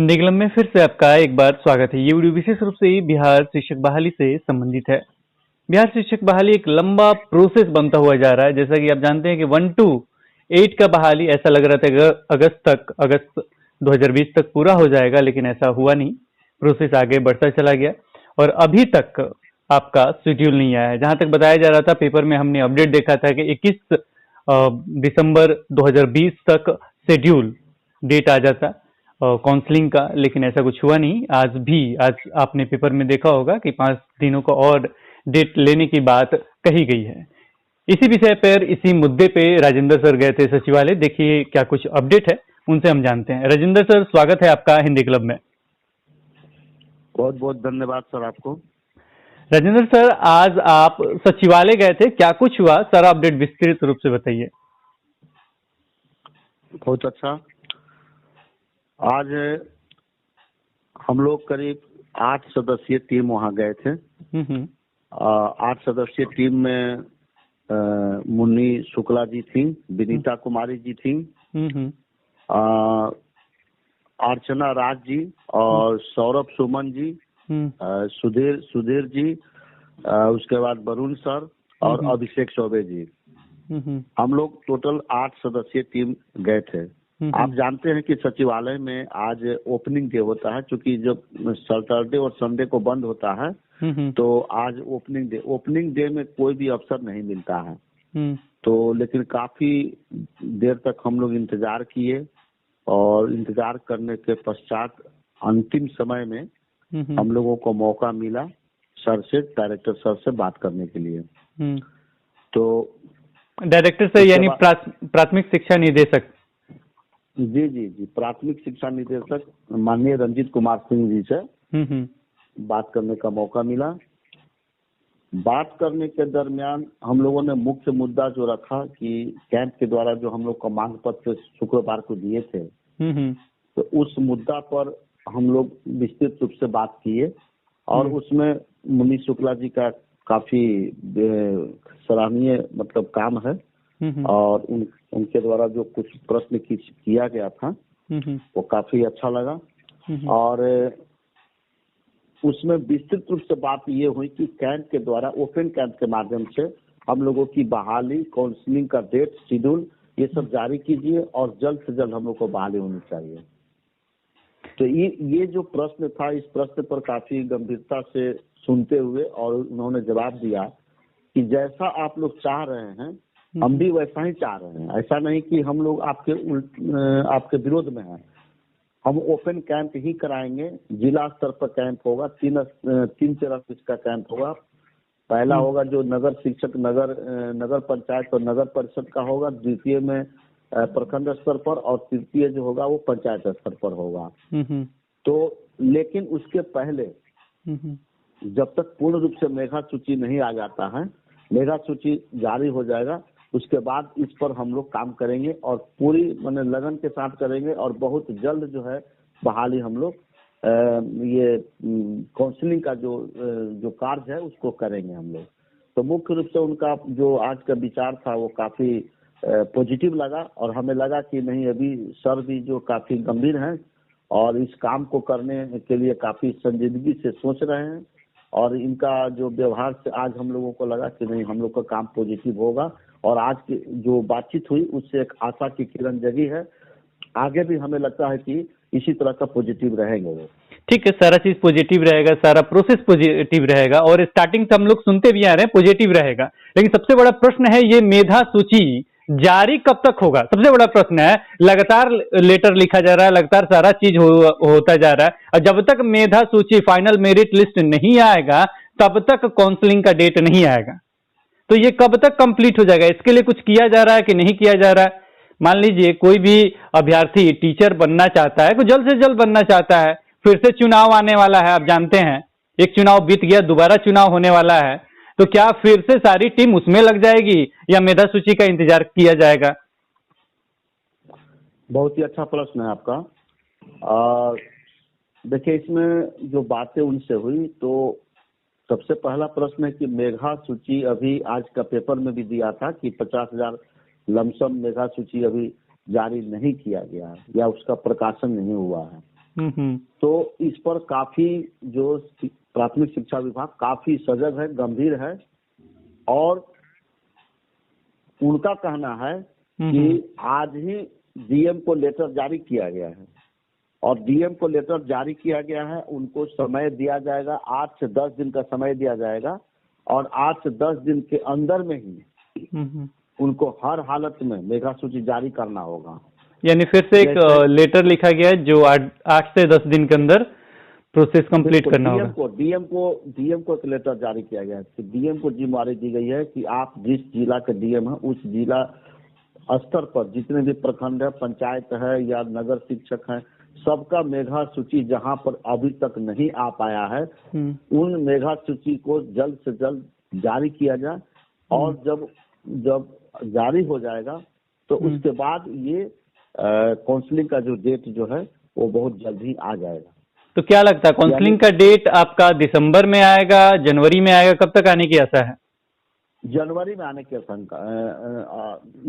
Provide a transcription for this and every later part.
निगलम में फिर से आपका एक बार स्वागत है। ये वीडियो विशेष रूप से बिहार शिक्षक बहाली से संबंधित है। बिहार शिक्षक बहाली एक लंबा प्रोसेस बनता हुआ जा रहा है। जैसा कि आप जानते हैं कि 1 to 8 का बहाली ऐसा लग रहा था अगस्त 2020 तक पूरा हो जाएगा, लेकिन ऐसा हुआ नहीं। प्रोसेस आगे बढ़ता चला गया और अभी तक आपका शेड्यूल नहीं आया है। जहां तक बताया जा रहा था, पेपर में हमने अपडेट देखा था कि 21 दिसंबर 2020 तक शेड्यूल डेट आ जाता काउंसलिंग का, लेकिन ऐसा कुछ हुआ नहीं। आज आपने पेपर में देखा होगा कि 5 दिनों का और डेट लेने की बात कही गई है। इसी विषय पर, इसी मुद्दे पे राजेंद्र सर गए थे सचिवालय। देखिए क्या कुछ अपडेट है, उनसे हम जानते हैं। राजेंद्र सर, स्वागत है आपका हिंदी क्लब में। बहुत बहुत धन्यवाद सर आपको। राजेंद्र सर, आज आप सचिवालय गए थे, क्या कुछ हुआ, सारा अपडेट विस्तृत रूप से बताइए। बहुत अच्छा। आज हम लोग करीब 8 सदस्यीय टीम वहाँ गए थे। 8 सदस्यीय टीम में मुन्नी शुक्ला जी थी, विनीता कुमारी जी थी, अर्चना राज जी और सौरभ सुमन जी, सुधीर जी, उसके बाद वरुण सर और अभिषेक चौबे जी। हम लोग टोटल 8 सदस्यीय टीम गए थे। आप जानते हैं कि सचिवालय में आज ओपनिंग डे होता है, क्योंकि जब सैटरडे और संडे को बंद होता है तो आज ओपनिंग डे में कोई भी अवसर नहीं मिलता है। तो लेकिन काफी देर तक हम लोग इंतजार किए और इंतजार करने के पश्चात अंतिम समय में हम लोगों को मौका मिला डायरेक्टर सर से बात करने के लिए। तो डायरेक्टर सर यानी प्राथमिक शिक्षा निदेशक? जी, प्राथमिक शिक्षा निदेशक माननीय रंजीत कुमार सिंह जी से बात करने का मौका मिला। बात करने के दरमियान हम लोगों ने मुख्य मुद्दा जो रखा कि कैंप के द्वारा जो हम लोग का मांग पत्र शुक्रवार को दिए थे, तो उस मुद्दा पर हम लोग विस्तृत रूप से बात किए और उसमें मुन्नी शुक्ला जी का काफी सराहनीय काम है और उनके द्वारा जो कुछ प्रश्न किया गया था वो काफी अच्छा लगा। और उसमें विस्तृत रूप से बात ये हुई कि कैंप के द्वारा, ओपन कैंप के माध्यम से हम लोगों की बहाली, काउंसलिंग का डेट, शेड्यूल ये सब जारी कीजिए और जल्द से जल्द हम लोग को बहाली होनी चाहिए। तो ये जो प्रश्न था, इस प्रश्न पर काफी गंभीरता से सुनते हुए और उन्होंने जवाब दिया कि जैसा आप लोग चाह रहे हैं हम भी वैसा ही चाह रहे हैं। ऐसा नहीं कि हम लोग आपके विरोध में हैं। हम ओपन कैंप ही कराएंगे। जिला स्तर पर कैंप होगा, तीन चरण इसका कैंप होगा। पहला होगा जो नगर शिक्षक, नगर पंचायत और नगर परिषद का होगा, द्वितीय में प्रखंड स्तर पर और तृतीय जो होगा वो पंचायत स्तर पर होगा। तो लेकिन उसके पहले जब तक पूर्ण रूप से मेधा सूची नहीं आ जाता है, मेधा सूची जारी हो जाएगा, उसके बाद इस पर हम लोग काम करेंगे और पूरी लगन के साथ करेंगे और बहुत जल्द जो है बहाली हम लोग ये काउंसलिंग का जो कार्य है उसको करेंगे हम लोग। तो मुख्य रूप से उनका जो आज का विचार था वो काफी पॉजिटिव लगा और हमें लगा कि नहीं, अभी सर भी जो काफी गंभीर हैं और इस काम को करने के लिए काफी संजीदगी से सोच रहे हैं और इनका जो व्यवहार से आज हम लोगों को लगा कि नहीं, हम लोग का काम पॉजिटिव होगा। और आज की जो बातचीत हुई उससे एक आशा की किरण जगी है। आगे भी हमें लगता है कि इसी तरह का पॉजिटिव रहेंगे वो। ठीक है, सारा चीज पॉजिटिव रहेगा, सारा प्रोसेस पॉजिटिव रहेगा और स्टार्टिंग से हम लोग सुनते भी आ रहे हैं पॉजिटिव रहेगा। लेकिन सबसे बड़ा प्रश्न है, ये मेधा सूची जारी कब तक होगा? सबसे बड़ा प्रश्न है। लगातार लेटर लिखा जा रहा है, लगातार सारा चीज होता जा रहा है और जब तक मेधा सूची, फाइनल मेरिट लिस्ट नहीं आएगा तब तक काउंसलिंग का डेट नहीं आएगा। तो ये कब तक कंप्लीट हो जाएगा? इसके लिए कुछ किया जा रहा है कि नहीं किया जा रहा है? मान लीजिए कोई भी अभ्यर्थी टीचर बनना चाहता है, तो जल्द से जल्द बनना चाहता है, फिर से चुनाव आने वाला है, आप जानते हैं, एक चुनाव बीत गया, दोबारा चुनाव होने वाला है, तो क्या फिर से सारी टीम उसमें लग जाएगी या मेधा सूची का इंतजार किया जाएगा? बहुत ही अच्छा प्रश्न है आपका। देखिए, इसमें जो बातें उनसे हुई तो सबसे पहला प्रश्न है कि मेधा सूची अभी आज का पेपर में भी दिया था कि 50,000 लमसम मेधा सूची अभी जारी नहीं किया गया या उसका प्रकाशन नहीं हुआ है। तो इस पर काफी जो प्राथमिक शिक्षा विभाग काफी सजग है, गंभीर है, और उनका कहना है कि आज ही डीएम को लेटर जारी किया गया है, और डीएम को लेटर जारी किया गया है, उनको समय दिया जाएगा, 8 से 10 दिन का समय दिया जाएगा, और 8 से 10 दिन के अंदर में ही उनको हर हालत में मेगा सूची जारी करना होगा। यानी फिर से एक लेटर लिखा गया है जो 8 से 10 दिन के अंदर प्रोसेस कंप्लीट करना होगा। डीएम को एक लेटर जारी किया गया है कि डीएम को जिम्मेदारी दी गई है कि आप जिस जिला के डीएम है उस जिला स्तर पर जितने भी प्रखंड है, पंचायत है या नगर शिक्षक है, सबका मेगा सूची जहां पर अभी तक नहीं आ पाया है, उन मेगा सूची को जल्द से जल्द जारी किया जाए, और जब जारी हो जाएगा तो उसके बाद ये काउंसलिंग का जो डेट जो है वो बहुत जल्द ही आ जाएगा। तो क्या लगता है काउंसलिंग का डेट आपका दिसंबर में आएगा, जनवरी में आएगा, कब तक आने की आशा है? जनवरी में आने की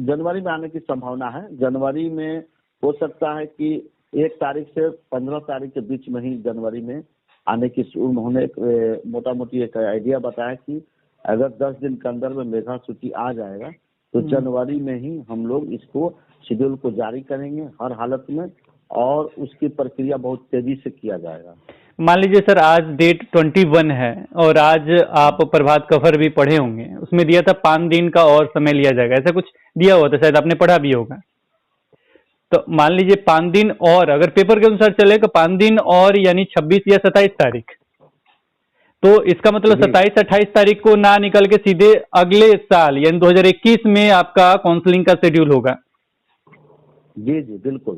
जनवरी में आने की संभावना है। जनवरी में हो सकता है कि 1 तारीख से 15 तारीख के बीच में ही जनवरी में आने की, उन्होंने मोटा मोटी एक आइडिया बताया कि अगर 10 दिन के अंदर में मेगा सूची आ जाएगा तो जनवरी में ही हम लोग इसको शेड्यूल को जारी करेंगे हर हालत में, और उसकी प्रक्रिया बहुत तेजी से किया जाएगा। मान लीजिए सर आज डेट 21 है और आज आप प्रभात खबर भी पढ़े होंगे, उसमें दिया था 5 दिन का और समय लिया जाएगा, ऐसा कुछ दिया हुआ था, शायद आपने पढ़ा भी होगा। तो मान लीजिए 5 दिन और, अगर पेपर के अनुसार चलेगा 5 दिन और यानी 26 या 27 तारीख, तो इसका मतलब 27-28 तारीख को ना निकल के सीधे अगले साल यानी 2021 में आपका काउंसलिंग का शेड्यूल होगा। जी जी बिल्कुल,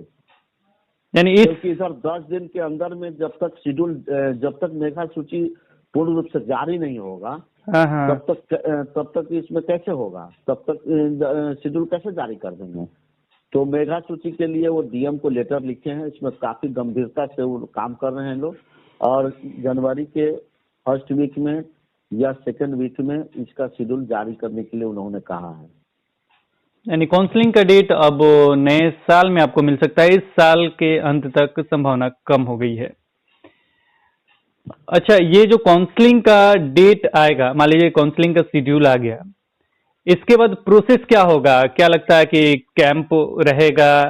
यानी इधर 10 दिन के अंदर में जब तक मेगा सूची पूर्ण रूप से जारी नहीं होगा तब तक इसमें कैसे होगा, तब तक शेड्यूल कैसे जारी कर देंगे। तो मेगा सूची के लिए वो डीएम को लेटर लिखे हैं, इसमें काफी गंभीरता से वो काम कर रहे हैं लोग, और जनवरी के फर्स्ट वीक में या सेकंड वीक में इसका शेड्यूल जारी करने के लिए उन्होंने कहा है। यानी काउंसलिंग का डेट अब नए साल में आपको मिल सकता है, इस साल के अंत तक संभावना कम हो गई है। अच्छा, ये जो काउंसलिंग का डेट आएगा, मान लीजिए काउंसलिंग का शेड्यूल आ गया, इसके बाद प्रोसेस क्या होगा? क्या लगता है कि कैंप रहेगा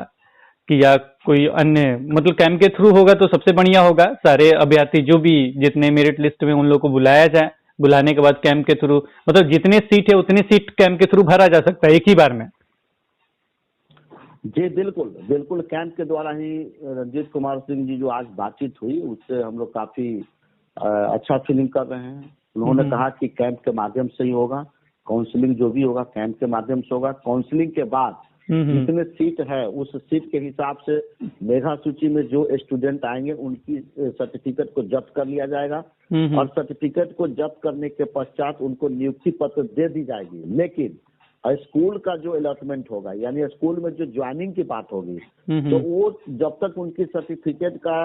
कि या कोई अन्य, मतलब कैंप के थ्रू होगा तो सबसे बढ़िया होगा, सारे अभ्यर्थी जो भी जितने मेरिट लिस्ट में उन लोगों को बुलाया जाए, बुलाने के बाद कैंप के थ्रू, मतलब जितने सीट है उतनी सीट कैंप के थ्रू भरा जा सकता है एक ही बार में। जी बिल्कुल, कैंप के द्वारा ही रंजीत कुमार सिंह जी जो आज बातचीत हुई उससे हम लोग काफी अच्छा फीलिंग कर रहे हैं। उन्होंने कहा कि कैंप के माध्यम से ही होगा, काउंसलिंग जो भी होगा कैंप के माध्यम से होगा। काउंसलिंग के बाद जितने सीट है उस सीट के हिसाब से मेगा सूची में जो स्टूडेंट आएंगे उनकी सर्टिफिकेट को जब्त कर लिया जाएगा, और सर्टिफिकेट को जब्त करने के पश्चात उनको नियुक्ति पत्र दे दी जाएगी। लेकिन स्कूल का जो अलॉटमेंट होगा, यानी स्कूल में जो ज्वाइनिंग की बात होगी, तो वो जब तक उनकी सर्टिफिकेट का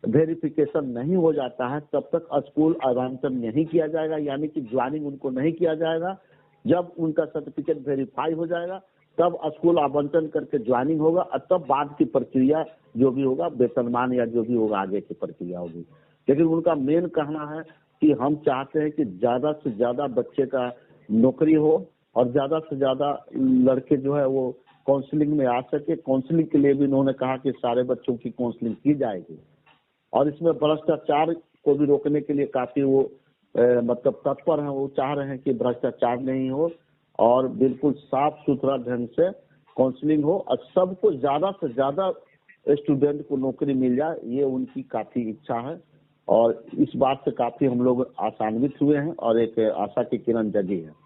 वेरिफिकेशन नहीं हो जाता है तब तक स्कूल आवंटन नहीं किया जाएगा, यानी कि ज्वाइनिंग उनको नहीं किया जाएगा। जब उनका सर्टिफिकेट वेरीफाई हो जाएगा तब स्कूल आवंटन करके ज्वाइनिंग होगा, और तब बाद की प्रक्रिया जो भी होगा, वेतनमान या जो भी होगा आगे की प्रक्रिया होगी। लेकिन उनका मेन कहना है कि हम चाहते हैं कि ज्यादा से ज्यादा बच्चे का नौकरी हो और ज्यादा से ज्यादा लड़के जो है वो काउंसलिंग में आ सके। काउंसलिंग के लिए भी उन्होंने कहा कि सारे बच्चों की काउंसलिंग की जाएगी, और इसमें भ्रष्टाचार को भी रोकने के लिए काफी वो मतलब तत्पर हैं। वो चाह रहे हैं कि भ्रष्टाचार नहीं हो और बिल्कुल साफ सुथरा ढंग से काउंसलिंग हो, और सबको ज्यादा से ज्यादा स्टूडेंट को नौकरी मिल जाए, ये उनकी काफी इच्छा है। और इस बात से काफी हम लोग आशान्वित हुए हैं और एक आशा की किरण जगी है।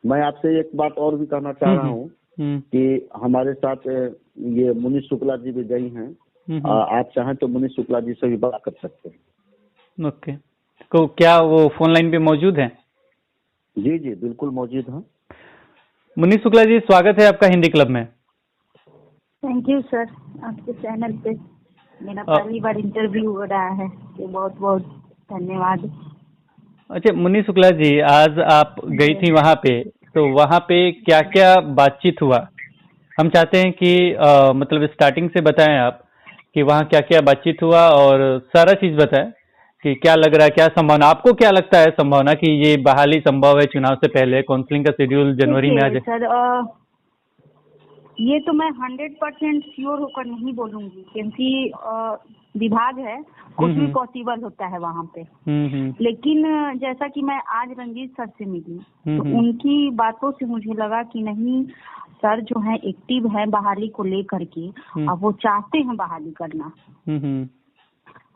मैं आपसे एक बात और भी कहना चाह रहा हूँ कि हमारे साथ ये मुनीष शुक्ला जी भी गई हैं, आप चाहें तो मुनीष शुक्ला जी से भी बात कर सकते हैं। ओके, तो क्या वो फोन लाइन पे मौजूद हैं? जी जी बिल्कुल मौजूद हैं। मुनीष शुक्ला जी, स्वागत है आपका हिंदी क्लब में। थैंक यू सर, आपके चैनल पे मेरा पहली बार इंटरव्यू हो रहा है, तो बहुत बहुत धन्यवाद। अच्छा मुनीष शुक्ला जी, आज आप गई थी वहाँ पे, तो वहाँ पे क्या क्या बातचीत हुआ? हम चाहते हैं कि मतलब स्टार्टिंग से बताएं आप कि वहाँ क्या क्या बातचीत हुआ और सारा चीज बताएं कि क्या लग रहा है, क्या संभावना, आपको क्या लगता है संभावना कि ये बहाली संभव है चुनाव से पहले? काउंसलिंग का शेड्यूल जनवरी में आ देखिए जाए। सर, ये तो मैं 100% श्योर होकर नहीं बोलूंगी, क्योंकि विभाग है, कुछ भी पॉसिबल होता है वहाँ पे। लेकिन जैसा कि मैं आज रंजीत सर से मिली, तो उनकी बातों से मुझे लगा कि नहीं, सर जो है एक्टिव है बहाली को लेकर के, अब वो चाहते हैं बहाली करना।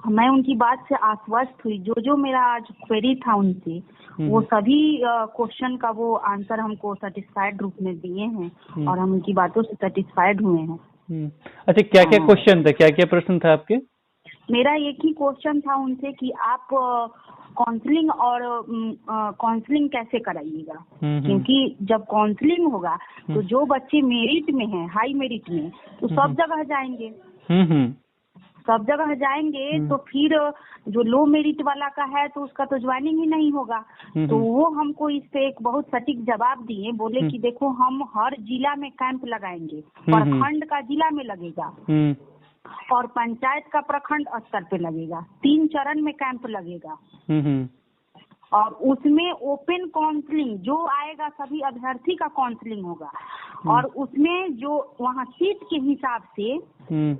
मैं उनकी बात से आश्वस्त हुई। जो जो मेरा आज क्वेरी था उनसे, वो सभी क्वेश्चन का वो आंसर हमको सेटिस्फाइड रूप में दिए हैं और हम उनकी बातों से सेटिस्फाइड हुए हैं। अच्छा, क्या क्या क्वेश्चन था, क्या क्या प्रश्न था आपके? मेरा एक ही क्वेश्चन था उनसे कि आप काउंसलिंग और काउंसलिंग कैसे कराइएगा, क्योंकि जब काउंसलिंग होगा तो जो बच्चे मेरिट में हैं, हाई मेरिट में, तो सब जगह जाएंगे। सब जगह जाएंगे तो फिर जो लो मेरिट वाला का है तो उसका तो ज्वाइनिंग ही नहीं होगा। तो वो हमको इस पे एक बहुत सटीक जवाब दिए, बोले कि देखो हम हर जिला में कैंप लगाएंगे, प्रखंड का जिला में लगेगा और पंचायत का प्रखंड स्तर पे लगेगा, 3 चरण में कैंप लगेगा। और उसमें ओपन काउंसलिंग जो आएगा सभी अभ्यर्थी का काउंसलिंग होगा और उसमें जो वहाँ सीट के हिसाब से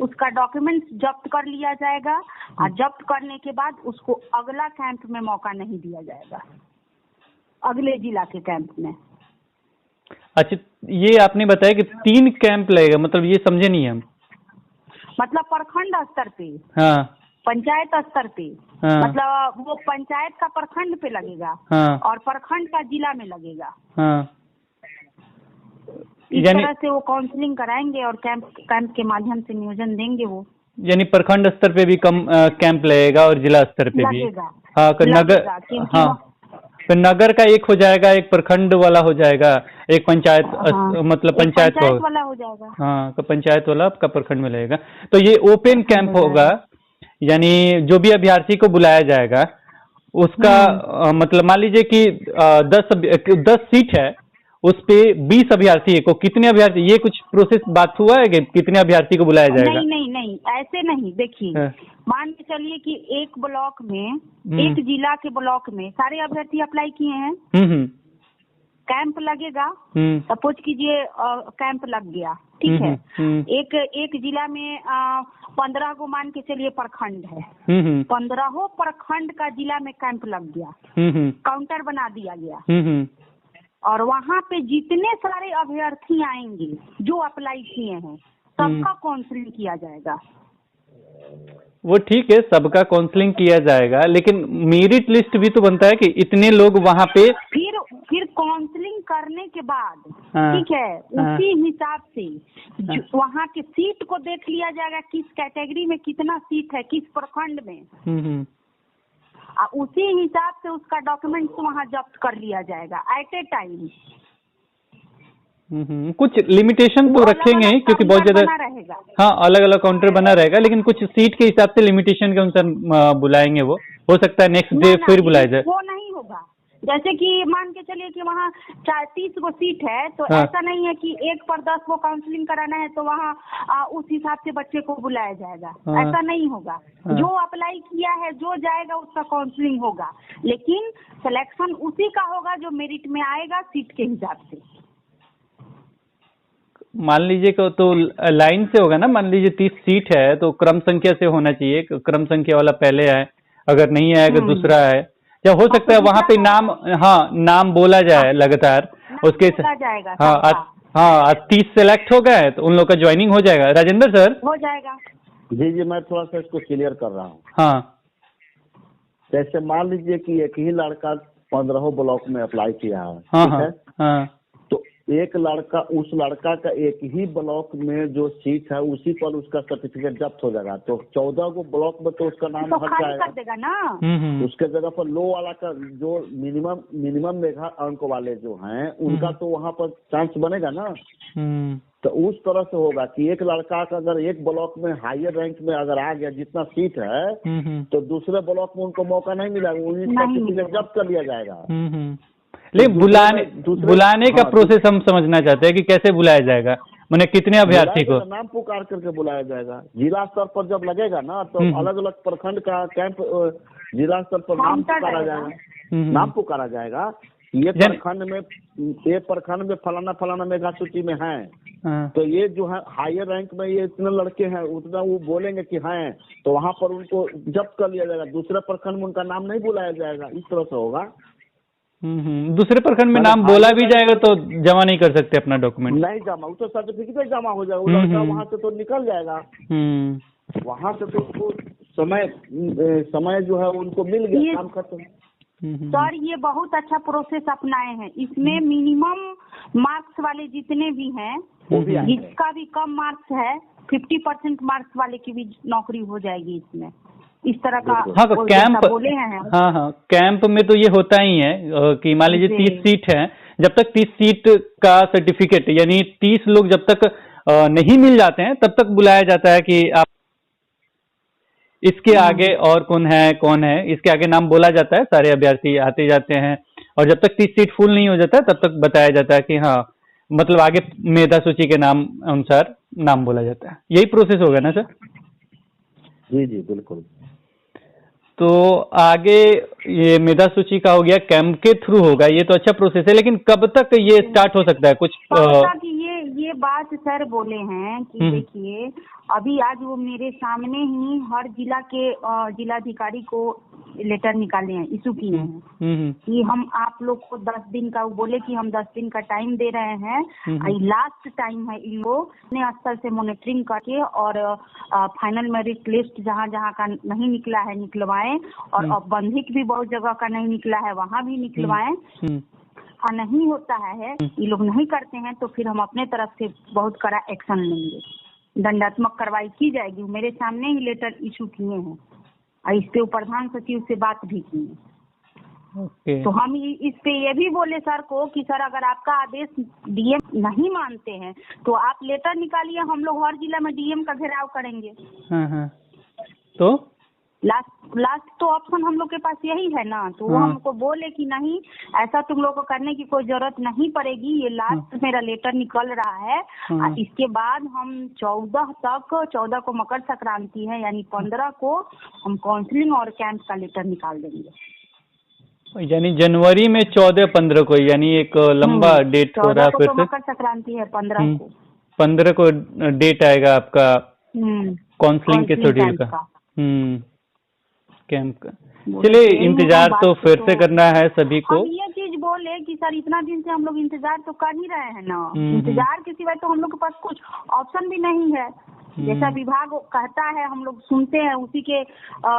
उसका डॉक्यूमेंट्स जब्त कर लिया जाएगा और जब्त करने के बाद उसको अगला कैंप में मौका नहीं दिया जाएगा, अगले जिला के कैंप में। अच्छा, ये आपने बताया कि 3 कैंप लगेगा, मतलब ये समझे नहीं हम। मतलब प्रखंड स्तर पे, हाँ, पंचायत स्तर पे, हाँ, मतलब वो पंचायत का प्रखंड पे लगेगा, हाँ, और प्रखंड का जिला में लगेगा। हाँ, इस तरह से वो काउंसलिंग कराएंगे और कैंप के माध्यम से नियोजन देंगे वो। यानी प्रखंड स्तर पे भी कम कैंप लगेगा और जिला स्तर पे भी। हाँ, नगर, हाँ, तो नगर का एक हो जाएगा, एक प्रखंड वाला हो जाएगा, एक पंचायत, मतलब पंचायत वाला हो जाएगा। हाँ, तो पंचायत वाला आपका प्रखंड में लगेगा। तो ये ओपन कैंप होगा, यानी जो भी अभ्यर्थी को बुलाया जाएगा उसका मतलब मान लीजिए कि 10 सीट है, उस पे 20 अभ्यर्थी है, को कितने अभ्यर्थी, ये कुछ प्रोसेस बात हुआ है कि कितने अभ्यर्थी को बुलाया जाएगा? नहीं, ऐसे नहीं। देखिए, मान के चलिए कि एक ब्लॉक में, एक जिला के ब्लॉक में सारे अभ्यर्थी अप्लाई किए हैं, कैंप लगेगा, सपोज कीजिए कैंप लग गया, ठीक है। एक जिला में 15 को मान के चलिए प्रखंड है, 15 प्रखंड का जिला में कैंप लग गया, काउंटर बना दिया गया, और वहाँ पे जितने सारे अभ्यर्थी आएंगे जो अप्लाई किए हैं सबका काउंसलिंग किया जाएगा। वो ठीक है, सबका काउंसलिंग किया जाएगा, लेकिन मेरिट लिस्ट भी तो बनता है कि इतने लोग वहाँ पे। फिर काउंसलिंग करने के बाद, ठीक है, उसी हिसाब से वहाँ के सीट को देख लिया जाएगा, किस कैटेगरी में कितना सीट है, किस प्रखंड में, उसी हिसाब से उसका डॉक्यूमेंट्स वहाँ जब्त कर लिया जाएगा एट ए टाइम। कुछ लिमिटेशन तो रखेंगे क्योंकि बहुत ज्यादा, हाँ, अलग अलग काउंटर बना रहेगा, लेकिन कुछ सीट के हिसाब से लिमिटेशन के अनुसार बुलाएंगे। वो हो सकता है नेक्स्ट डे फिर बुलाया जाए। वो नहीं होगा, जैसे कि मान के चलिए कि वहाँ 30 को सीट है, तो ऐसा नहीं है कि 1 पर 10 को काउंसलिंग कराना है तो वहाँ उस हिसाब से बच्चे को बुलाया जाएगा, ऐसा नहीं होगा। जो अप्लाई किया है, जो जाएगा उसका काउंसलिंग होगा, लेकिन सिलेक्शन उसी का होगा जो मेरिट में आएगा सीट के हिसाब से। मान लीजिए तो लाइन से होगा ना, मान लीजिए 30 सीट है तो क्रम संख्या से होना चाहिए, क्रम संख्या वाला पहले आए, अगर नहीं आएगा दूसरा आए, या हो सकता है वहाँ पे नाम, हाँ, नाम बोला जाए लगातार उसके, हाँ, 30 सेलेक्ट हो गए तो उन लोग का ज्वाइनिंग हो जाएगा। राजेंद्र सर, हो जाएगा। जी, मैं थोड़ा सा इसको क्लियर कर रहा हूँ। हाँ, जैसे मान लीजिए कि एक ही लड़का 15 ब्लॉक में अप्लाई किया है, हाँ, तो एक लड़का, उस लड़का का एक ही ब्लॉक में जो सीट है उसी पर उसका सर्टिफिकेट जब्त हो जाएगा, तो 14 को ब्लॉक में तो उसका नाम हट जाएगा, देगा ना। उसके जगह पर लो वाला का जो मिनिमम मेगा अंक वाले जो हैं उनका तो वहाँ पर चांस बनेगा ना। तो उस तरह से होगा कि एक लड़का का अगर एक ब्लॉक में हायर रैंक में अगर आ गया जितना सीट है, तो दूसरे ब्लॉक में उनको मौका नहीं मिलेगा, उन्हीं सर्टिफिकेट जब्त कर लिया जाएगा। लेकिन बुलाने का प्रोसेस हम समझना चाहते हैं कि कैसे बुलाया जाएगा। मैंने कितने अभ्यर्थी को? नाम पुकार करके बुलाया जाएगा। जिला स्तर पर जब लगेगा ना तो अलग अलग प्रखंड का कैंप जिला स्तर पर नाम पुकारा जाएगा। नाम पुकारा जाएगा, ये प्रखंड में फलाना फलाना मेगा सूची में है, तो ये जो है हायर रैंक में ये इतने लड़के हैं, उतना वो बोलेंगे कि हैं, तो वहाँ पर उनको जब्त कर लिया जाएगा। दूसरे प्रखंड में उनका नाम नहीं बुलाया जाएगा, इस तरह से होगा। दूसरे प्रखंड में नाम बोला भी जाएगा तो जमा नहीं कर सकते अपना डॉक्यूमेंट? नहीं जमा, वो तो सर्टिफिकेट जमा हो जाएगा, वो लड़का वहाँ से तो निकल जाएगा। वहाँ से तो उनको समय जो है उनको मिल गया, काम खत्म। सर ये बहुत अच्छा प्रोसेस अपनाए हैं। इसमें मिनिमम मार्क्स वाले जितने भी हैं, जिसका भी कम मार्क्स है 50% मार्क्स वाले की भी नौकरी हो जाएगी इसमें, इस तरह का। हाँ, कैंप बोले हैं। हाँ, कैंप में तो ये होता ही है कि मान लीजिए 30 सीट है, जब तक 30 सीट का सर्टिफिकेट यानी 30 लोग जब तक नहीं मिल जाते हैं तब तक बुलाया जाता है कि आप इसके आगे और कौन है, इसके आगे नाम बोला जाता है, सारे अभ्यर्थी आते जाते हैं, और जब तक 30 सीट फुल नहीं हो जाता तब तक बताया जाता है कि हाँ, मतलब आगे मेधा सूची के नाम अनुसार नाम बोला जाता है। यही प्रोसेस होगा ना सर? जी जी बिल्कुल। तो आगे ये मेधा सूची का हो गया, कैंप के थ्रू होगा, ये तो अच्छा प्रोसेस है, लेकिन कब तक ये स्टार्ट हो सकता है कुछ? ये बात सर बोले हैं कि देखिए अभी आज वो मेरे सामने ही हर जिला के जिलाधिकारी को लेटर निकाले हैं, इशू किए हैं कि हम आप लोग को 10 दिन का, वो बोले कि हम 10 दिन का टाइम दे रहे हैं, लास्ट टाइम है इन लोग अपने स्तर से मॉनिटरिंग करके और फाइनल मेरिट लिस्ट जहाँ जहाँ का नहीं निकला है निकलवाएं, और औपबंधिक भी बहुत जगह का नहीं निकला है वहाँ भी निकलवाएं। नहीं होता है, ये लोग नहीं करते हैं तो फिर हम अपने तरफ से बहुत कड़ा एक्शन लेंगे, दंडात्मक कार्रवाई की जाएगी। मेरे सामने ही लेटर इशू किए हैं और इस पे प्रधान सचिव से बात भी की है। तो हम इस पे ये भी बोले सर को कि सर अगर आपका आदेश डीएम नहीं मानते हैं तो आप लेटर निकालिए, हम लोग हर जिला में डीएम का घेराव करेंगे। तो लास्ट तो ऑप्शन हम लोग के पास यही है ना। तो वो हमको बोले कि नहीं, ऐसा तुम लोग को करने की कोई जरूरत नहीं पड़ेगी, ये लास्ट मेरा लेटर निकल रहा है। इसके बाद हम 14 को मकर संक्रांति है, यानी 15 को हम काउंसलिंग और कैंप का लेटर निकाल देंगे। यानी जनवरी में 14-15 को, यानी एक लंबा डेट हो रहा है। फिर से मकर संक्रांति है 15 को डेट आएगा आपका काउंसलिंग के शेड्यूल का, कैंप का। चलिए इंतजार तो फिर से करना है सभी को। हम ये चीज बोले कि सर इतना दिन से हम लोग इंतजार तो कर ही रहे हैं ना, इंतजार के सिवाय तो हम लोग के पास कुछ ऑप्शन भी नहीं है। जैसा विभाग कहता है हम लोग सुनते हैं, उसी के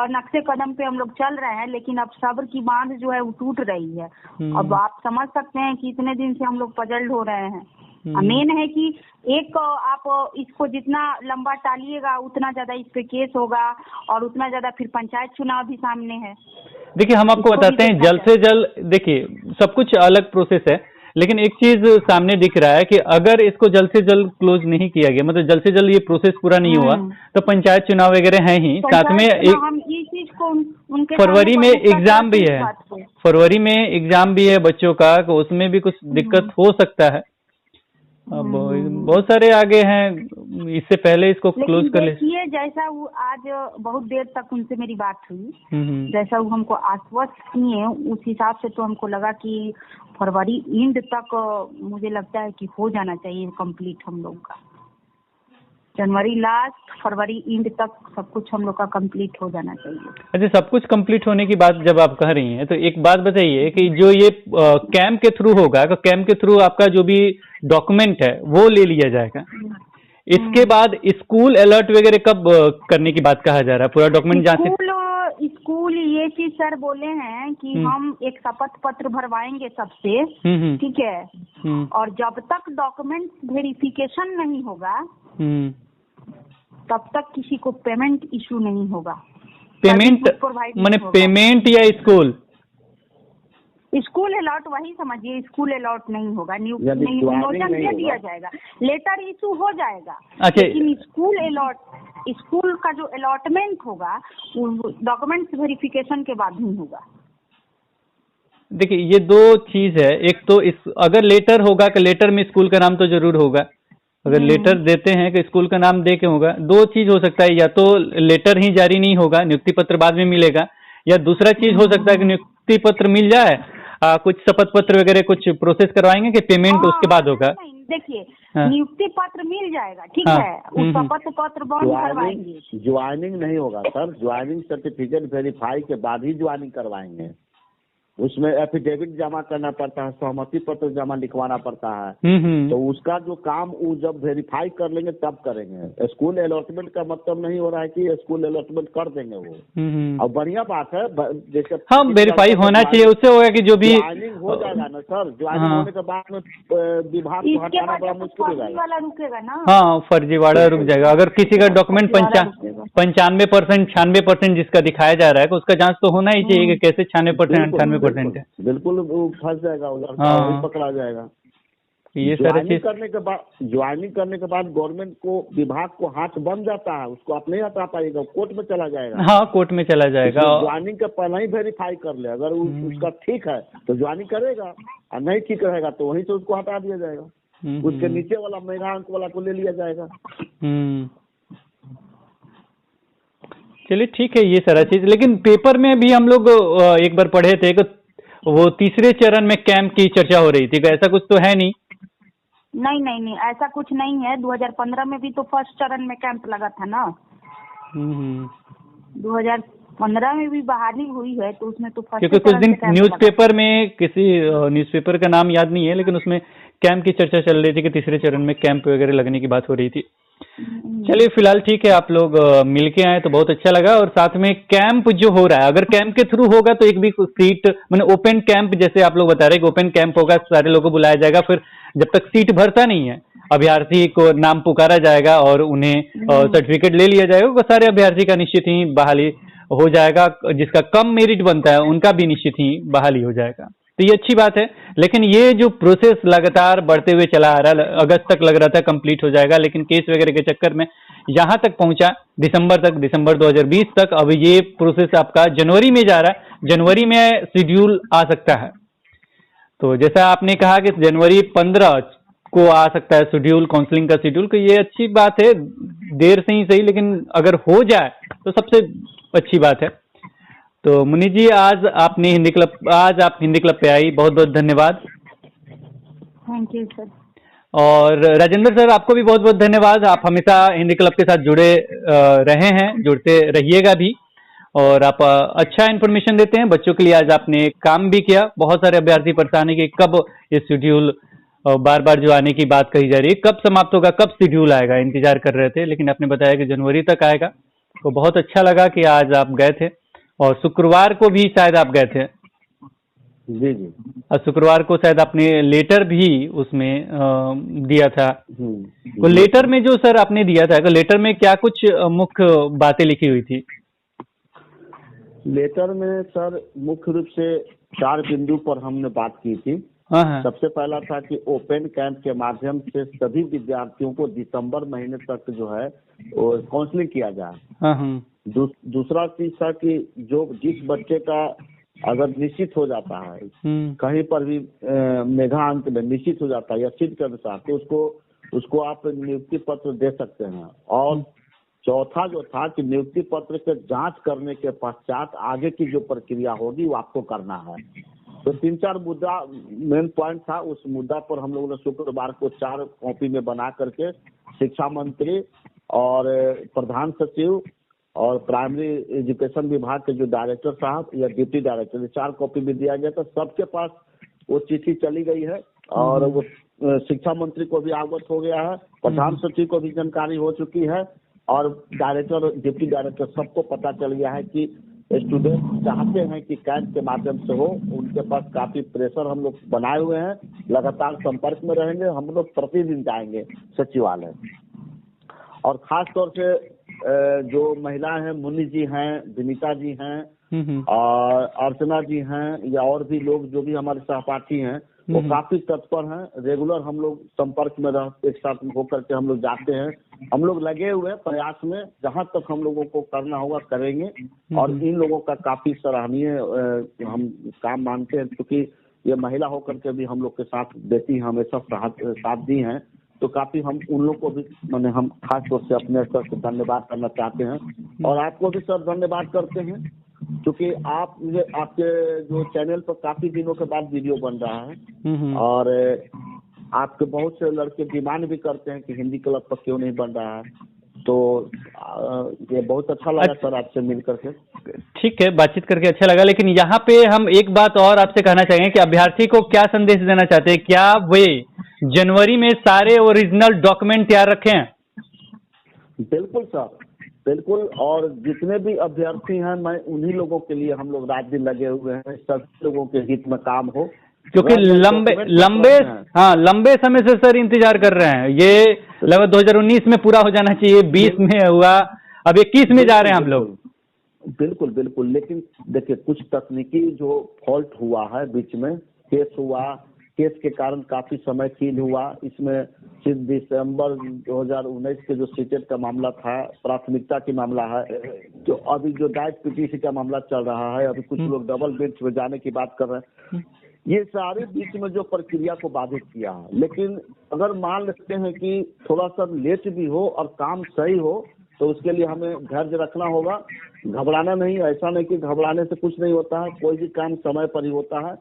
नक्शे कदम पे हम लोग चल रहे हैं, लेकिन अब सब्र की बांध जो है वो टूट रही है। अब आप समझ सकते हैं कि इतने दिन से हम लोग पजल्ड हो रहे हैं। मेन है कि एक आप इसको जितना लंबा टालिएगा उतना ज्यादा इस पे केस होगा और उतना ज्यादा फिर पंचायत चुनाव भी सामने है। देखिए हम आपको बताते हैं जल्द से जल्द, देखिए सब कुछ अलग प्रोसेस है, लेकिन एक चीज सामने दिख रहा है कि अगर इसको जल्द से जल्द क्लोज नहीं किया गया, मतलब जल्द से जल्द ये प्रोसेस पूरा नहीं हुआ, तो पंचायत चुनाव वगैरह है ही, साथ में एक फरवरी में एग्जाम भी है, फरवरी में एग्जाम भी है बच्चों का, तो उसमें भी कुछ दिक्कत हो सकता है। अब बहुत सारे आगे हैं, इससे पहले इसको क्लोज कर ले। देखिए जैसा वो आज बहुत देर तक उनसे मेरी बात हुई, जैसा वो हमको आश्वस्त किए उस हिसाब से तो हमको लगा कि फरवरी एंड तक मुझे लगता है कि हो जाना चाहिए कंप्लीट हम लोग का। जनवरी लास्ट फरवरी एंड तक सब कुछ हम लोग का कंप्लीट हो जाना चाहिए। अच्छा, सब कुछ कंप्लीट होने की बात जब आप कह रही हैं तो एक बात बताइए कि जो ये कैंप के थ्रू होगा, तो कैंप के थ्रू आपका जो भी डॉक्यूमेंट है वो ले लिया जाएगा, इसके बाद स्कूल अलर्ट वगैरह कब करने की बात कहा जा रहा है? पूरा डॉक्यूमेंट जहाँ से स्कूल ये चीज सर बोले हैं कि हम एक शपथ पत्र भरवाएंगे सबसे, ठीक है, और जब तक डॉक्यूमेंट वेरिफिकेशन नहीं होगा तब तक किसी को पेमेंट इशू नहीं होगा। पेमेंट माने पेमेंट या स्कूल अलॉट, वही समझिए, स्कूल अलॉट नहीं होगा, नियोजन दे दिया जाएगा, लेटर इशू हो जाएगा, लेकिन स्कूल अलॉट, स्कूल का जो अलॉटमेंट होगा वो डॉक्यूमेंट्स वेरिफिकेशन के बाद ही होगा। देखिए ये दो चीज है, एक तो इस अगर लेटर होगा कि लेटर में स्कूल का नाम तो जरूर होगा, अगर लेटर देते हैं कि स्कूल का नाम दे के होगा, दो चीज हो सकता है, या तो लेटर ही जारी नहीं होगा, नियुक्ति पत्र बाद में मिलेगा, या दूसरा चीज हो सकता है कि नियुक्ति पत्र मिल जाए, कुछ शपथ पत्र वगैरह कुछ प्रोसेस करवाएंगे कि पेमेंट उसके बाद होगा। देखिए, हाँ। नियुक्ति पत्र मिल जाएगा, ठीक हाँ। है, उस शपथ पत्र बंद करवाएंगे। ज्वाइनिंग नहीं होगा सर, ज्वाइनिंग सर्टिफिकेट वेरीफाई के बाद ही ज्वाइनिंग करवाएंगे। उसमें एफिडेविट जमा करना पड़ता है, सहमति पत्र जमा लिखवाना पड़ता है। तो उसका जो काम वो जब वेरीफाई कर लेंगे तब करेंगे। स्कूल अलॉटमेंट का मतलब नहीं हो रहा है कि स्कूल अलॉटमेंट कर देंगे वो। और बढ़िया बात है, जैसे हाँ वेरीफाई होना चाहिए, उससे होगा कि जो भी ज्वाइनिंग हो जाएगा ना सर, ज्वाइनिंग होने के बाद में विभाग को हटाना बड़ा मुश्किल हो जाएगा। रुकेगा ना, हाँ फर्जीवाड़ा रुक जाएगा। अगर किसी का डॉक्यूमेंट 95% 96% जिसका दिखाया जा रहा है, तो उसका जांच तो होना ही चाहिए कि कैसे 96% 98% है। बिल्कुल वो फंस जाएगा, उधर हाँ। पकड़ा जाएगा। ये सारी चीज ज्वाइनिंग करने के बाद गवर्नमेंट को, विभाग को हाथ बन जाता है, उसको आप नहीं हटा पाएगा, कोर्ट में चला जाएगा। हाँ कोर्ट में चला जाएगा। ज्वाइनिंग के पहले ही वेरीफाई कर ले, अगर उसका ठीक है तो ज्वाइनिंग करेगा, और नहीं ठीक रहेगा तो वहीं से उसको हटा दिया जाएगा। उसके नीचे वाला मेगा अंक वाला को ले लिया जाएगा। चलिए ठीक है ये सारा चीज। लेकिन पेपर में भी हम लोग एक बार पढ़े थे कि वो तीसरे चरण में कैंप की चर्चा हो रही थी, तो ऐसा कुछ तो है नहीं? नहीं, ऐसा कुछ नहीं है। 2015 में भी तो फर्स्ट चरण में कैंप लगा था ना। 2015 में भी बहाली हुई है, तो उसमें तो फर्स्ट, क्योंकि कुछ दिन न्यूज़पेपर में, किसी न्यूज़पेपर का नाम याद नहीं है, लेकिन उसमें कैंप की चर्चा चल रही थी कि तीसरे चरण में कैंप वगैरह लगने की बात हो रही थी। चलिए फिलहाल ठीक है, आप लोग मिलके आए तो बहुत अच्छा लगा। और साथ में कैंप जो हो रहा है, अगर कैंप के थ्रू होगा तो एक भी सीट, मैंने ओपन कैंप, जैसे आप लोग बता रहे हैं कि ओपन कैंप होगा, सारे लोगों को बुलाया जाएगा, फिर जब तक सीट भरता नहीं है अभ्यर्थी को नाम पुकारा जाएगा और उन्हें सर्टिफिकेट ले लिया जाएगा, वो सारे अभ्यर्थी का निश्चित ही बहाली हो जाएगा। जिसका कम मेरिट बनता है उनका भी निश्चित ही बहाली हो जाएगा, तो ये अच्छी बात है। लेकिन ये जो प्रोसेस लगातार बढ़ते हुए चला आ रहा है, अगस्त तक लग रहा था कंप्लीट हो जाएगा, लेकिन केस वगैरह के चक्कर में यहाँ तक पहुंचा दिसंबर तक, दिसंबर 2020 तक। अब ये प्रोसेस आपका जनवरी में जा रहा है, जनवरी में शेड्यूल आ सकता है। तो जैसा आपने कहा कि जनवरी 15 को आ सकता है शेड्यूल, काउंसलिंग का शेड्यूल, तो ये अच्छी बात है, देर से ही सही, लेकिन अगर हो जाए तो सबसे अच्छी बात है। तो मुनीष जी, आज आप हिंदी क्लब पे आई, बहुत बहुत धन्यवाद। Thank you sir. और राजेंद्र सर, आपको भी बहुत बहुत धन्यवाद। आप हमेशा हिंदी क्लब के साथ जुड़े रहे हैं, जुड़ते रहिएगा भी, और आप अच्छा इन्फॉर्मेशन देते हैं बच्चों के लिए। आज आपने काम भी किया। बहुत सारे अभ्यर्थी परेशान है कि कब ये शेड्यूल, बार बार जो आने की बात कही जा रही है, कब समाप्त होगा, कब शेड्यूल आएगा, इंतजार कर रहे थे, लेकिन आपने बताया कि जनवरी तक आएगा। तो बहुत अच्छा लगा कि आज आप गए थे, और शुक्रवार को भी शायद आप गए थे। जी। और शुक्रवार को शायद आपने लेटर भी उसमें दिया था। तो लेटर में जो सर आपने दिया था, तो लेटर में क्या कुछ मुख्य बातें लिखी हुई थी? लेटर में सर मुख्य रूप से 4 बिंदु पर हमने बात की थी। हाँ। सबसे पहला था कि ओपन कैंप के माध्यम से सभी विद्यार्थियों को दिसंबर महीने तक जो है काउंसलिंग किया जाए। हाँ। दूसरा चीज था कि जिस बच्चे का अगर निश्चित हो जाता है, कहीं पर भी मेगा अंक में निश्चित हो जाता है या सीट के अनुसार, तो उसको आप नियुक्ति पत्र दे सकते हैं। और चौथा जो था कि नियुक्ति पत्र के जांच करने के पश्चात आगे की जो प्रक्रिया होगी वो आपको करना है। तो 3-4 मुद्दा मेन पॉइंट था। उस मुद्दा पर हम लोगों ने शुक्रवार को 4 कॉपी में बना करके शिक्षा मंत्री और प्रधान सचिव और प्राइमरी एजुकेशन विभाग के जो डायरेक्टर साहब या डिप्टी डायरेक्टर, 4 कॉपी में दिया गया था। सबके पास वो चिट्ठी चली गई है, और वो शिक्षा मंत्री को भी अवगत हो गया है, प्रधान सचिव को भी जानकारी हो चुकी है, और डायरेक्टर डिप्टी डायरेक्टर सबको पता चल गया है कि स्टूडेंट चाहते हैं कि कैंप के माध्यम से हो। उनके पास काफी प्रेशर हम लोग बनाए हुए हैं, लगातार संपर्क में रहेंगे। हम लोग प्रतिदिन जाएंगे सचिवालय, और खास तौर से जो महिलाएं हैं, मुन्नी जी हैं, विनीता जी हैं, और अर्चना जी हैं, या और भी लोग जो भी हमारे सहपाठी हैं, वो काफी तत्पर हैं। रेगुलर हम लोग संपर्क में एक साथ होकर के हम लोग जाते हैं। हम लोग लगे हुए हैं प्रयास में, जहां तक हम लोगों को करना होगा करेंगे। और इन लोगों का काफी सराहनीय हम काम मानते हैं, क्योंकि ये महिला होकर के भी हम लोग के साथ बेटी हमेशा साथ दी हैं। तो काफी हम उन लोग को भी मैंने हम खास तौर से अपने स्तर से धन्यवाद करना चाहते हैं और आपको भी सर धन्यवाद करते हैं, क्योंकि आपके जो चैनल पर काफी दिनों के बाद वीडियो बन रहा है और आपके बहुत से लड़के डिमांड भी करते हैं कि हिंदी क्लब पर क्यों नहीं बन रहा है, तो ये बहुत अच्छा लगा सर आपसे मिल करके। ठीक है, बातचीत करके अच्छा लगा, लेकिन यहाँ पे हम एक बात और आपसे कहना चाहेंगे कि अभ्यर्थी को क्या संदेश देना चाहते हैं, क्या वे जनवरी में सारे ओरिजिनल डॉक्यूमेंट तैयार रखें? बिल्कुल सर, बिल्कुल, और जितने भी अभ्यर्थी हैं मैं उन्हीं लोगों के लिए हम लोग रात दिन लगे हुए हैं, सभी लोगों के हित में काम हो, क्योंकि लंबे समय से सर इंतजार कर रहे हैं। ये लगभग 2019 में पूरा हो जाना चाहिए, 20 में हुआ, अब 21 में जा रहे हैं हम लोग। बिल्कुल बिल्कुल, लेकिन देखिए कुछ तकनीकी जो फॉल्ट हुआ है, बीच में केस हुआ, केस के कारण काफी समय फील हुआ। इसमें सिर्फ दिसंबर 2019 के जो सीटेट का मामला था, प्राथमिकता की मामला है, जो अभी जो डाइट पीटीसी का मामला चल रहा है, अभी कुछ लोग डबल बेंच में जाने की बात कर रहे हैं, ये सारे बीच में जो प्रक्रिया को बाधित किया है। लेकिन अगर मान लेते हैं कि थोड़ा सा लेट भी हो और काम सही हो, तो उसके लिए हमें धैर्य रखना होगा, घबराना नहीं। ऐसा नहीं कि घबराने से कुछ नहीं होता है, कोई भी काम समय पर ही होता है।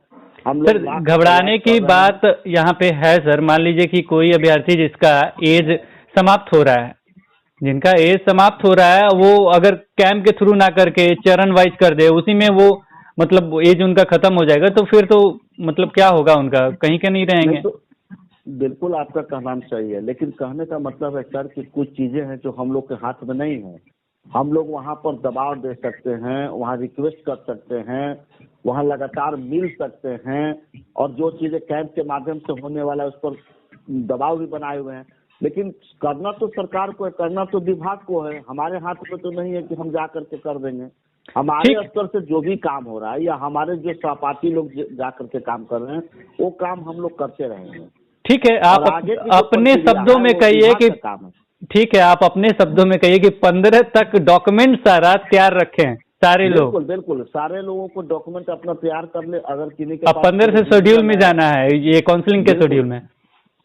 हम लोग घबराने की बात यहाँ पे है सर। मान लीजिए कि कोई अभ्यर्थी जिसका एज समाप्त हो रहा है, जिनका एज समाप्त हो रहा है, वो अगर कैंप के थ्रू ना करके चरण वाइज कर दे, उसी में वो मतलब एज उनका खत्म हो जाएगा, तो फिर तो मतलब क्या होगा उनका, कहीं के नहीं रहेंगे। तो बिल्कुल आपका कहना सही है, लेकिन कहने का मतलब है सर कि कुछ चीजें हैं जो हम लोग के हाथ में नहीं है। हम लोग वहाँ पर दबाव दे सकते हैं, वहाँ रिक्वेस्ट कर सकते हैं, वहाँ लगातार मिल सकते हैं, और जो चीजें कैंप के माध्यम से होने वाला है उस पर दबाव भी बनाए हुए हैं। लेकिन करना तो सरकार को है, करना तो विभाग को है, हमारे हाथ में तो नहीं है कि हम जा करके कर देंगे। हमारे स्तर से जो भी काम हो रहा है या हमारे जो सहपाठी लोग जा करके काम कर रहे हैं, वो काम हम लोग करते रहेंगे। ठीक है, आप अपने शब्दों में कहिए कि ठीक है, आप अपने शब्दों में कहिए कि 15 तक डॉक्यूमेंट सारा तैयार रखें सारे लोग। बिल्कुल बिल्कुल, सारे लोगों को डॉक्यूमेंट अपना तैयार कर ले। अगर किसी के 15 से शेड्यूल में जाना है, ये काउंसलिंग के शेड्यूल में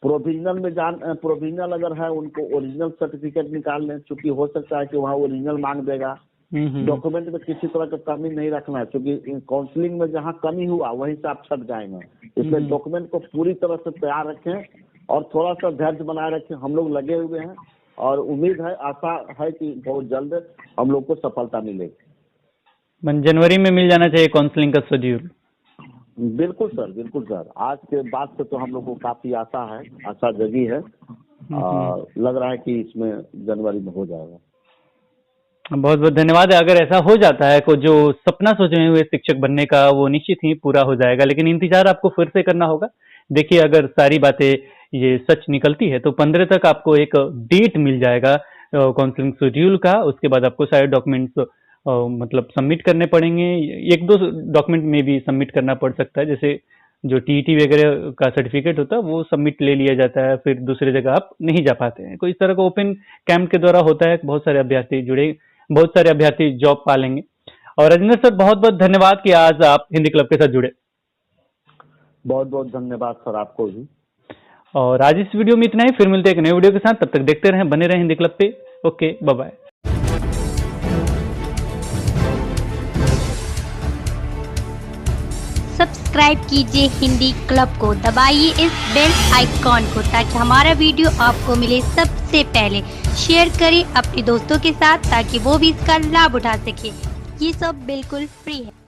प्रोविजनल अगर है, उनको ओरिजिनल सर्टिफिकेट निकाल लें, चूंकि हो सकता है कि वहाँ ओरिजिनल मांग देगा। डॉक्यूमेंट में किसी तरह का कमी नहीं रखना है, क्योंकि काउंसलिंग में जहाँ कमी हुआ वहीं से आप छट जाएंगे। इसलिए डॉक्यूमेंट को पूरी तरह से तैयार रखें और थोड़ा सा धैर्य बनाए रखें। हम लोग लगे हुए हैं और उम्मीद है, आशा है कि बहुत जल्द हम लोग को सफलता मिलेगी। जनवरी में मिल जाना चाहिए काउंसलिंग का शेड्यूल। बिल्कुल सर, बिल्कुल सर, आज के बाद से तो हम लोग को काफी आशा है, आशा जगी है और लग रहा है कि इसमें जनवरी में हो जाएगा। बहुत बहुत धन्यवाद। अगर ऐसा हो जाता है को जो सपना सोचे हुए शिक्षक बनने का, वो निश्चित ही पूरा हो जाएगा, लेकिन इंतजार आपको फिर से करना होगा। देखिए, अगर सारी बातें ये सच निकलती है तो 15 तक आपको एक डेट मिल जाएगा काउंसलिंग शेड्यूल का। उसके बाद आपको सारे डॉक्यूमेंट्स मतलब सबमिट करने पड़ेंगे। 1-2 डॉक्यूमेंट में भी सबमिट करना पड़ सकता है, जैसे जो टीईटी वगैरह का सर्टिफिकेट होता है वो सबमिट ले लिया जाता है, फिर दूसरी जगह आप नहीं जा पाते हैं। कोई इस तरह का ओपन कैंप के द्वारा होता है, बहुत सारे अभ्यर्थी जुड़े, बहुत सारे अभ्यर्थी जॉब पालेंगे। और राजेंद्र सर, बहुत बहुत धन्यवाद कि आज आप हिंदी क्लब के साथ जुड़े। बहुत बहुत धन्यवाद सर आपको भी। और आज इस वीडियो में इतना ही, फिर मिलते हैं एक नए वीडियो के साथ। तब तक देखते रहें, बने रहें हिंदी क्लब पे। Okay, bye bye. सब्सक्राइब कीजिए हिंदी क्लब को, दबाइए इस बेल आइकॉन को ताकि हमारा वीडियो आपको मिले सबसे पहले। शेयर करें अपने दोस्तों के साथ ताकि वो भी इसका लाभ उठा सके। ये सब बिल्कुल फ्री है।